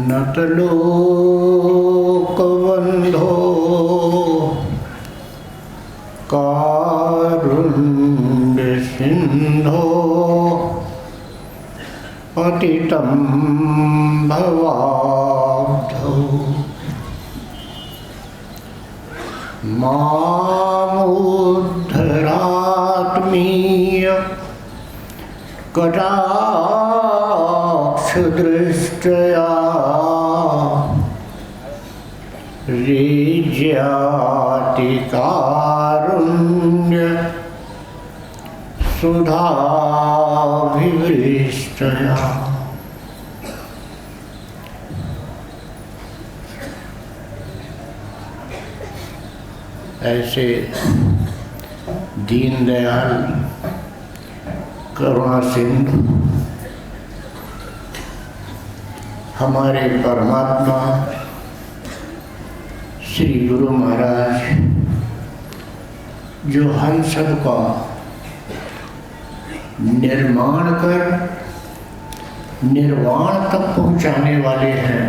नतलोकबन्धो कारुण्यसिन्धो पतितं भवाब्धौ मामुद्धरात्मीय कटाक्षदृष्ट्या ऋज्यातिकारुण्य सुधाभिवृष्टया। ऐसे दीनदयाल करुणा सिंधु हमारे परमात्मा श्री गुरु महाराज जो हम सब का निर्माण कर निर्वाण तक पहुंचाने वाले हैं,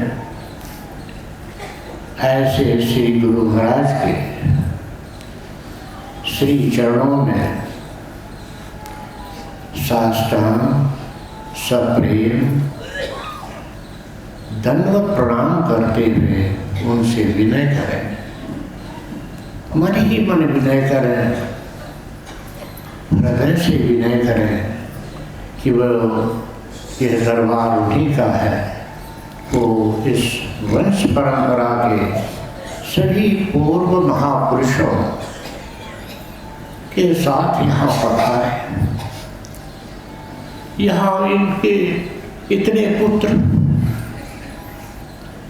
ऐसे श्री गुरु महाराज के श्री चरणों में साष्टांग सप्रेम दंडवत प्रणाम करते हुए उनसे विनय करें, मन ही मन विनय करें, हृदय से विनय करें कि वह यह दरबार उन्हीं का है। वो इस वंश परंपरा के सभी पूर्व महापुरुषों के साथ यहाँ पधारे। यहाँ इनके इतने पुत्र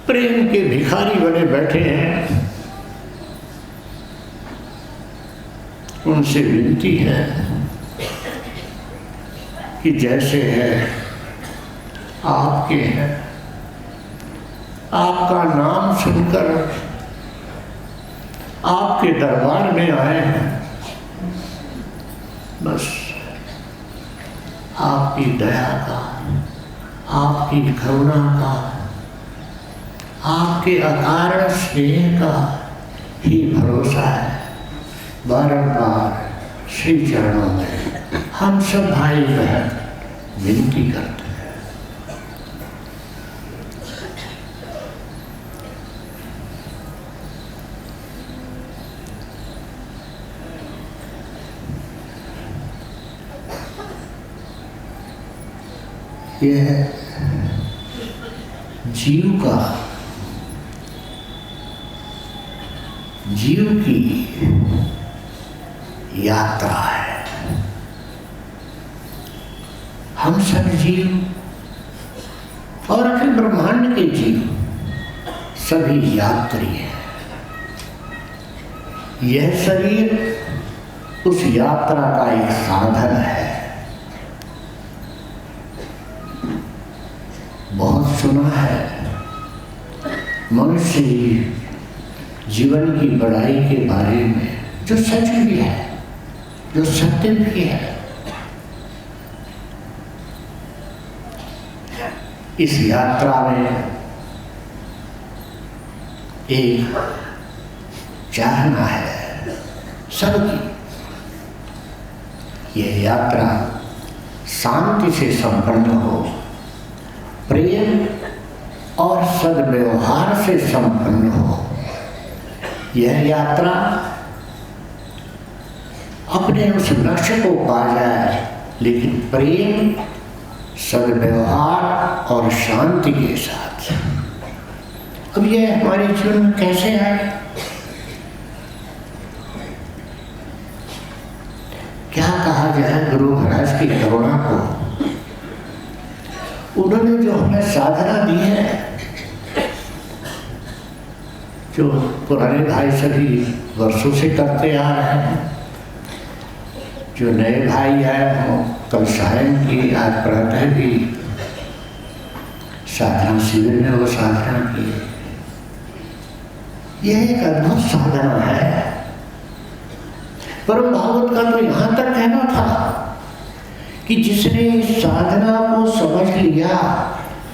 प्रेम के भिखारी बने बैठे हैं। उनसे विनती है कि जैसे है आपके हैं, आपका नाम सुनकर आपके दरबार में आए हैं, बस आपकी दया का, आपकी करुणा का, आपके अकारण स्नेह का ही भरोसा है। बारंबार श्री चरणों में हम सब भाई बहन विनती करते हैं। यह जीव की यात्रा है। हम सब जीव और अखिल ब्रह्मांड के जीव सभी यात्री हैं। यह शरीर उस यात्रा का एक साधन है। बहुत सुना है मनुष्य जीवन की बड़ाई के बारे में, जो सच भी है, जो सत्य भी है। इस यात्रा में एक चाहना है सबकी, यह यात्रा शांति से संपन्न हो, प्रेम और सद्व्यवहार से संपन्न हो। यह यात्रा अपने उस लक्ष्य को पा जाए, लेकिन प्रेम, सद्व्यवहार और शांति के साथ। अब यह हमारे जीवन में कैसे आए? क्या कहा जाए गुरु महाराज की करुणा को? उन्होंने जो हमें साधना दी है, जो पुराने भाई सभी वर्षों से करते आ रहे हैं, जो नए भाई आए हों, कल सायं की, आज प्रातः भी साधना शिविर में वो साधना की। यह एक अद्भुत साधना है। परम भागवत का तो यहाँ तक कहना था कि जिसने इस साधना को समझ लिया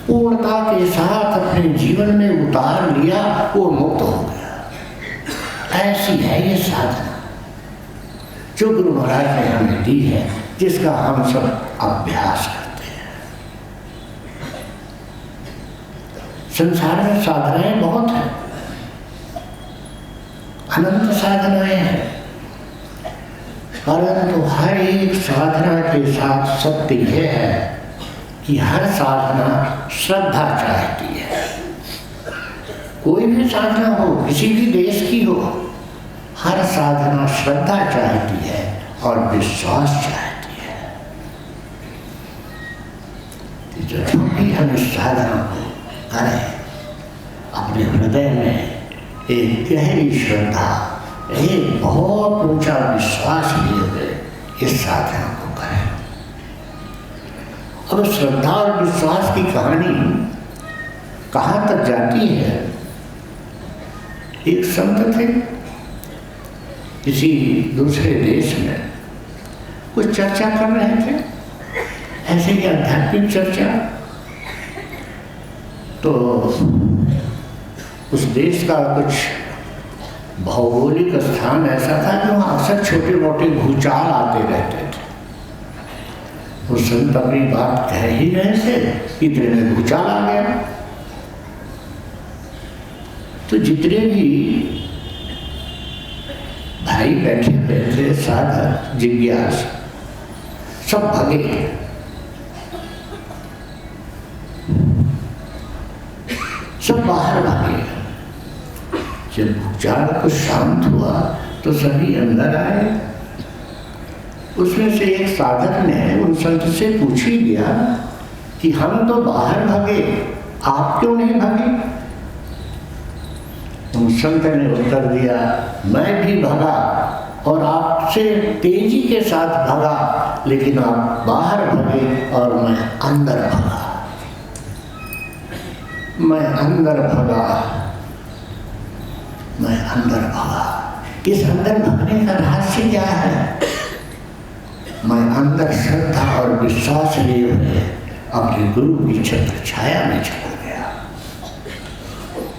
पूर्णता के साथ अपने जीवन में उतार लिया, वो मुक्त हो गया। ऐसी है ये साधना जो गुरु महाराज ने हमें दी है, जिसका हम सब अभ्यास करते हैं। संसार में साधनाएं बहुत हैं, अनंत साधनाएं हैं, परंतु हर एक साधना के साथ सत्य यह है कि हर साधना श्रद्धा चाहती है। कोई भी साधना हो, किसी भी देश की हो, हर साधना श्रद्धा चाहती है और विश्वास चाहती है। जो भी हम इस साधना को करें, अपने हृदय में एक गहरी श्रद्धा, एक बहुत ऊंचा विश्वास लिए हुए इस साधना को करें। अब श्रद्धा और विश्वास की कहानी कहाँ तक जाती है? एक संत थे, किसी दूसरे देश में कुछ चर्चा कर रहे थे, ऐसे ही आध्यात्मिक चर्चा। तो उस देश का कुछ भौगोलिक स्थान ऐसा था कि वहाँ अक्सर छोटे मोटे भूचाल आते रहते थे। वो संत अपनी बात कह ही रहे थे, इतने में भूचाल आ गया। तो जितने भी भाई बैठे हुए थे, साधक जिज्ञास, सब भागे। सब बाहर भागे। जब भूचाल कुछ शांत हुआ तो सभी अंदर आए। उसमें से एक साधक ने उन संत से पूछ ही दिया कि हम तो बाहर भागे, आप क्यों नहीं भागे? उन संत ने उत्तर दिया, मैं भी भागा और आपसे तेजी के साथ भागा, लेकिन आप बाहर भागे और मैं अंदर भागा। मैं अंदर भागा, मैं अंदर भागा। इस अंदर भागने का रहस्य क्या है? मैं अंदर श्रद्धा और विश्वास लिए हुए अपने गुरु की छत्र छाया में चला गया।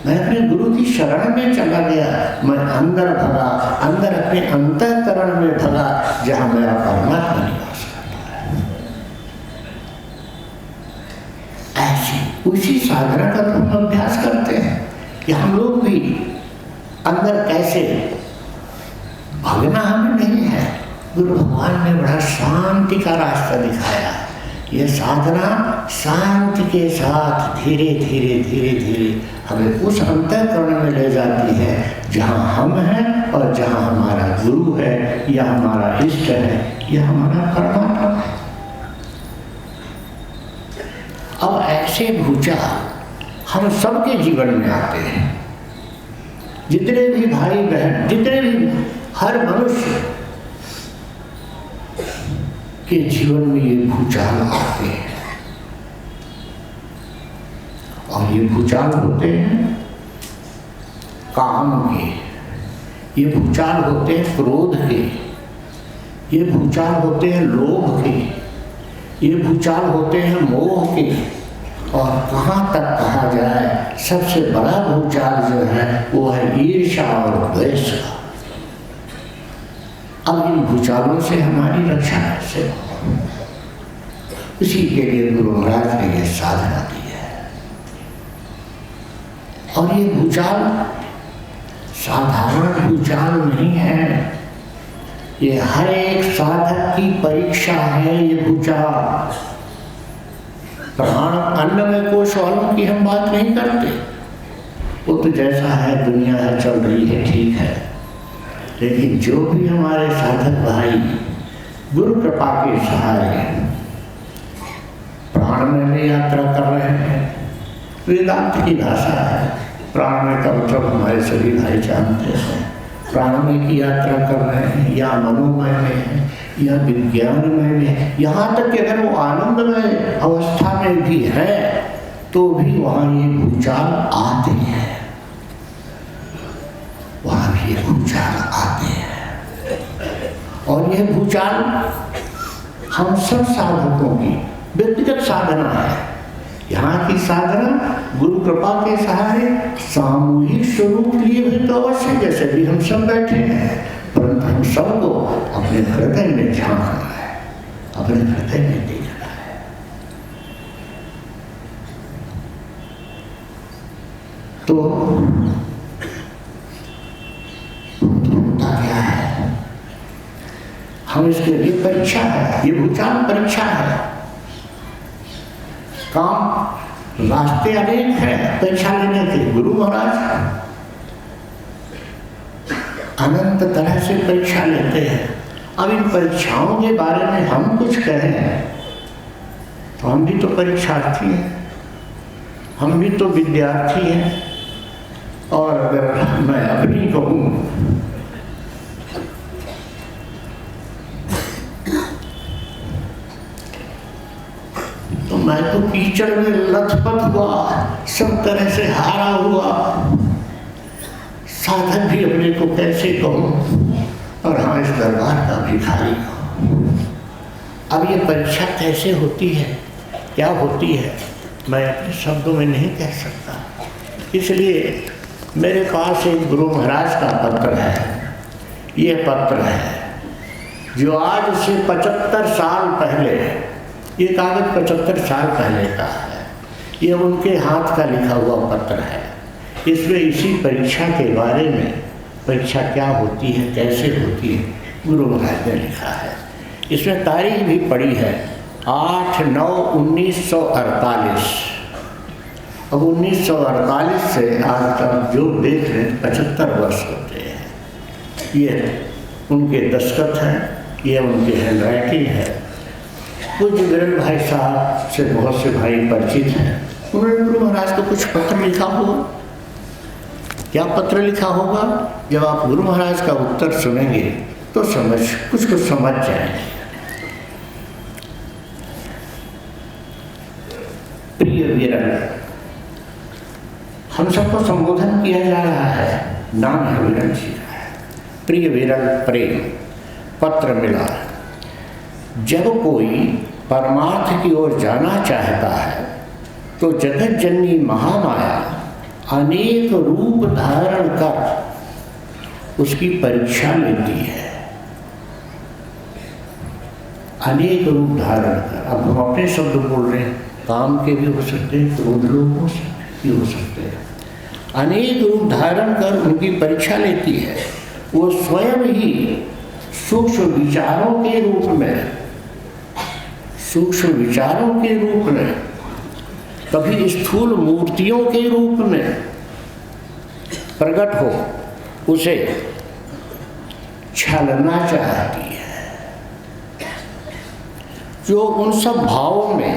मैं अपने गुरु की शरण में चला गया। मैं अंदर भगा, अंदर अपने अंतःकरण में भगा, जहां मेरा परमात्मा निवास करता है। ऐसी उसी साधना का तो हम अभ्यास करते हैं कि हम लोग भी अंदर कैसे भागना हमें नहीं है। गुरु भगवान ने बड़ा शांति का रास्ता दिखाया। यह साधना शांति के साथ धीरे धीरे धीरे धीरे हमें उस अंतःकरण में ले जाती है जहाँ हम हैं और जहाँ हमारा गुरु है या हमारा इष्ट है या हमारा परमात्मा है। अब ऐसे भूचाल हम सबके जीवन में आते हैं। जितने भी भाई बहन, जितने भी हर मनुष्य के जीवन में ये भूचाल आते हैं। और ये भूचाल होते हैं काम के, ये भूचाल होते हैं क्रोध के, ये भूचाल होते हैं लोभ के, ये भूचाल होते हैं मोह के। और कहाँ तक कहा जाए, सबसे बड़ा भूचाल जो है वो है ईर्ष्या और द्वेष का। अब इन भूचालों से हमारी रक्षा कैसे हो? इसी के लिए गुरु महाराज ने यह साधना दी है। और ये भूचाल साधारण भूचाल नहीं है, ये हर एक साधक की परीक्षा है। ये भूचाल प्राण अन्न में कोश वालों की हम बात नहीं करते, वो तो जैसा है दुनिया है चल रही है, ठीक है। लेकिन जो भी हमारे साधक भाई गुरु कृपा के सहारे प्राण में भी यात्रा कर रहे हैं, वेदांत की भाषा है, प्राण में का मतलब हमारे सभी भाई जानते हैं। प्राणमय की यात्रा कर रहे हैं या मनोमय में है या विज्ञानमय में है। यहाँ तक कि अगर वो आनंदमय अवस्था में भी है तो भी वहाँ ये भूचाल आते हैं, वहाँ भी ये भूचाल आते हैं। और ये भूचाल हम सब साधकों की व्यक्तिगत साधना है यहाँ की साधना गुरु कृपा के सहारे सामूहिक स्वरूप लिए हुए तो अवश्य, जैसे भी हम सब बैठे हैं, परंतु हम सबको अपने हृदय में झांकना है, अपने हृदय में देखना है। तो क्या है, हम इसके लिए परीक्षा है, ये भूचान परीक्षा है। काम रास्ते अनेक हैं परीक्षा लेने के। गुरु महाराज अनंत तरह से परीक्षा लेते हैं। अब इन परीक्षाओं के बारे में हम कुछ कहें तो हम भी तो परीक्षार्थी हैं, हम भी तो विद्यार्थी हैं। और अगर मैं अपनी कहूँ तो मैं तो कीचड़ में लथपथ हुआ, सब तरह से हारा हुआ, साधक भी अपने को कैसे कहूँ, और हाँ इस दरबार का भिखारी हूँ। अब ये परीक्षा कैसे होती है, क्या होती है, मैं अपने शब्दों में नहीं कह सकता। इसलिए मेरे पास एक गुरु महाराज का पत्र है। ये पत्र है जो आज से 75 साल पहले, ये कागज 75 साल पहले का है। ये उनके हाथ का लिखा हुआ पत्र है। इसमें इसी परीक्षा के बारे में, परीक्षा क्या होती है, कैसे होती है, गुरु महाराज ने लिखा है। इसमें तारीख भी पड़ी है 8/9/1948। अब 1948 से आज तक जो देख रहे 75 वर्ष होते हैं। ये उनके दस्तखत हैं, ये उनके हैंडराइटिंग है। पूज्य वीरेंद्र भाई साहब से बहुत से भाई परिचित हैं। उन्होंने गुरु महाराज को कुछ पत्र लिखा होगा। क्या पत्र लिखा होगा, जब आप गुरु महाराज का उत्तर सुनेंगे तो कुछ समझ जाएंगे। प्रिय वीरेंद्र, हम सबको संबोधन किया जा रहा है, नाम है वीरेंद्र जी का है। प्रिय वीरेंद्र, प्रेम पत्र मिला। जब कोई परमार्थ की ओर जाना चाहता है तो जगत जननी महामाया अनेक रूप धारण कर उसकी परीक्षा लेती है। अनेक रूप धारण कर, अब हम अपने शब्द बोल रहे हैं, काम के भी हो सकते हैं, क्रोध रूप हो सकते हैं। अनेक रूप धारण कर उनकी परीक्षा लेती है। वो स्वयं ही सूक्ष्म विचारों के रूप में, सूक्ष्म विचारों के रूप में, कभी स्थूल मूर्तियों के रूप में प्रकट हो उसे छलना चाहती है। जो उन सब भावों में,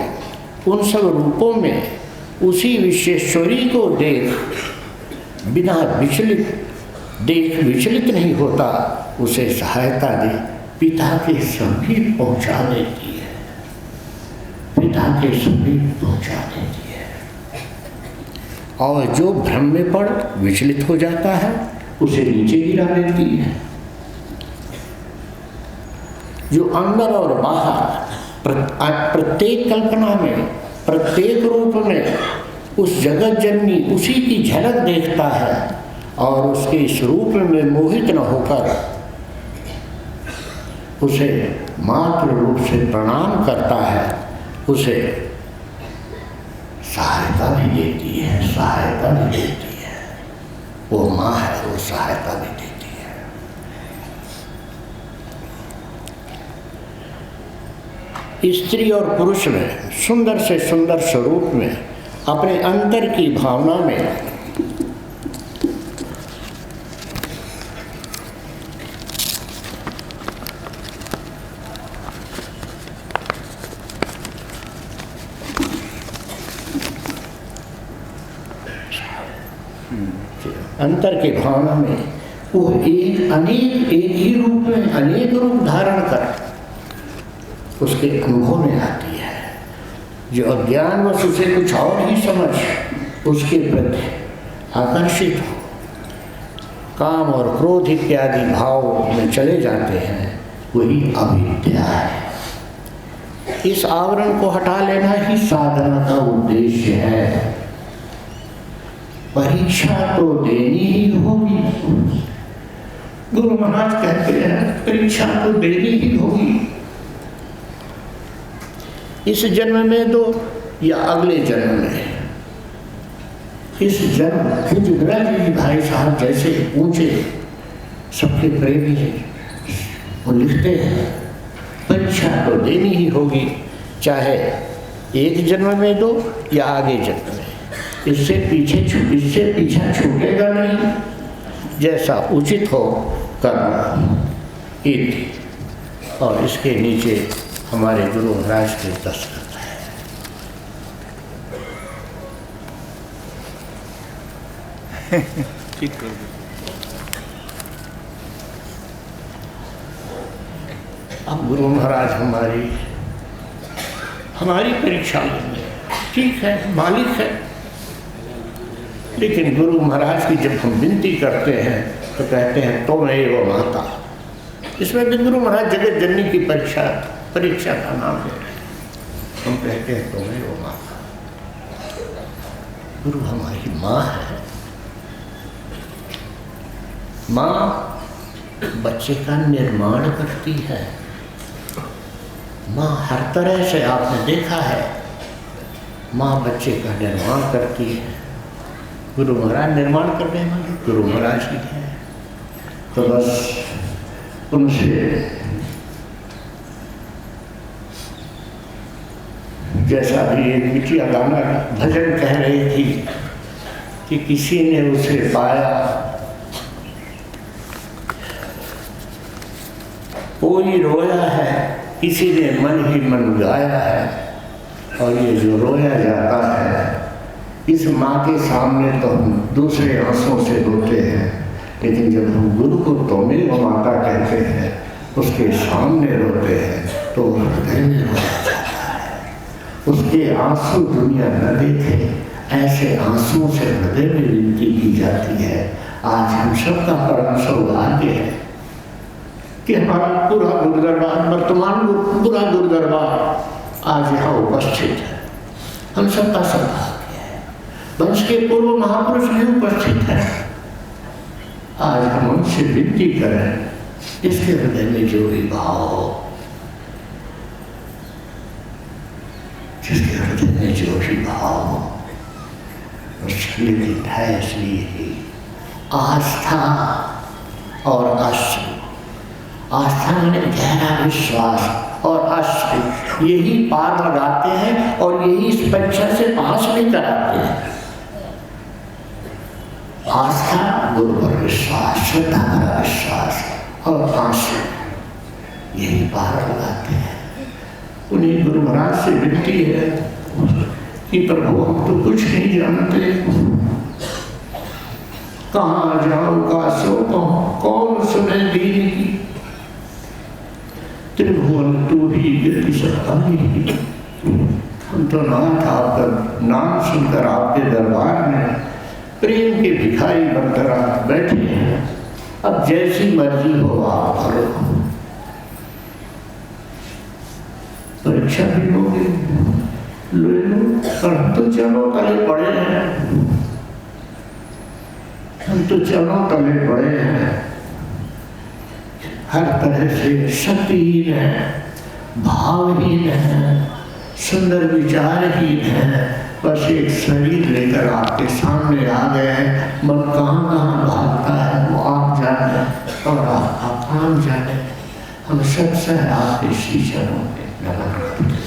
उन सब रूपों में उसी विश्वेश्वरी को बिना विचलित नहीं होता, उसे सहायता दे पिता के समीप पहुंचा देती है, पिता के समीप पहुंचा देती है। और जो भ्रम में पड़ विचलित हो जाता है उसे नीचे गिरा देती है। जो अंदर और बाहर प्रत्येक कल्पना में, प्रत्येक रूप में उस जगत जननी उसी की झलक देखता है और उसके इस रूप में मोहित न होकर उसे मात्र रूप से प्रणाम करता है, उसे सहायता भी देती है, सहायता भी देती है। वो माँ है, वो सहायता भी देती है। स्त्री और पुरुष में सुंदर से सुंदर स्वरूप में, अपने अंतर की भावना में वो एक ही रूप में अनेक रूप धारण कर उसके अनुभव में आती है। जो अज्ञानवश उसे कुछ और ही समझ उसके प्रति आकर्षित हो, काम और क्रोध इत्यादि भाव में चले जाते हैं, वही अविद्या है। इस आवरण को हटा लेना ही साधना का उद्देश्य है। परीक्षा तो देनी ही होगी। गुरु महाराज कहते हैं परीक्षा तो देनी ही होगी, इस जन्म में तो या अगले जन्म में। इस जन्म जी भाई साहब जैसे ऊंचे सबके प्रेमी हैं, वो लिखते हैं परीक्षा तो देनी ही होगी, चाहे एक जन्म में दो या आगे जन्म में। इससे पीछा छूटेगा नहीं, जैसा उचित हो करना। और इसके नीचे हमारे गुरु महाराज के दस्तखत है। ठीक कर दो। अब गुरु महाराज हमारी परीक्षा लेंगे, ठीक है, मालिक है। लेकिन गुरु महाराज की जब हम विनती करते हैं तो कहते हैं त्वमेव माता। इसमें भी गुरु महाराज जगत जननी की परीक्षा का नाम ले रहे हैं। हम कहते हैं त्वमेव माता। गुरु हमारी माँ है। माँ बच्चे का निर्माण करती है। माँ हर तरह से आपने देखा है, माँ बच्चे का निर्माण करती है। गुरु महाराज निर्माण करने वाले गुरु महाराज ही है। तो बस उनसे जैसा भी एक बिटिया गाना भजन कह रही थी कि किसी ने उसे पाया, कोई रोया है, किसी ने मन ही मन गाया है। और ये जो रोया जाता है, इस माँ के सामने तो हम दूसरे आंसुओं से रोते हैं, लेकिन जब हम गुरु को त्वमेव माता कहते हैं, उसके सामने रोते हैं, तो हृदय में रोया जाता है। उसके आंसू दुनिया न देखे, ऐसे आंसुओं से हृदय में विनती की जाती है। आज हम सबका परम सौभाग्य है कि हमारा पूरा गुरुदरबार, वर्तमान पूरा गुरुदरबार आज यहाँ उपस्थित है। हम सबका सौभाग्य है। वंश के पूर्व महापुरुष भी उपस्थित है। आज हम उनसे विनती करें, इसके हृदय में जो भी भाव हो, जिसके हृदय में जो भी भाव हो, लेकिन है इसलिए ही आस्था और अश्रु। आस्था में गहरा विश्वास और अश्रु यही पार लगाते हैं और यही इस परीक्षा से पास भी कराते हैं। आस्था गुरु पर विश्वास, श्रद्धा पर विश्वास और आश्रय यही पार लगाते हैं। उन्हीं गुरु महाराज से विनती है कि प्रभु हम तो कुछ नहीं जानते, कहाँ जाऊँ का सो कौन सुने दीन की, त्रिभुवन तू ही गति सत्तानी। हम तो नाथ आपका नाम सुनकर आपके दरबार में प्रेम के भिखारी बनकर आप बैठे हैं। अब जैसी मर्जी हो आप भरो। परीक्षा भी लोगे ले लो, हम तो चलो तले पड़े हैं, हम तो चलो तले पड़े हैं। हर तरह से शक्तिहीन है, भावहीन है, सुंदर विचारहीन है। बस एक शरीर लेकर आपके सामने आ गए हैं। मन कहाँ कहाँ भागता है वो आप जाने और आप काम जाने। हम सबसे आपके श्री चरणों में नमन करते हैं।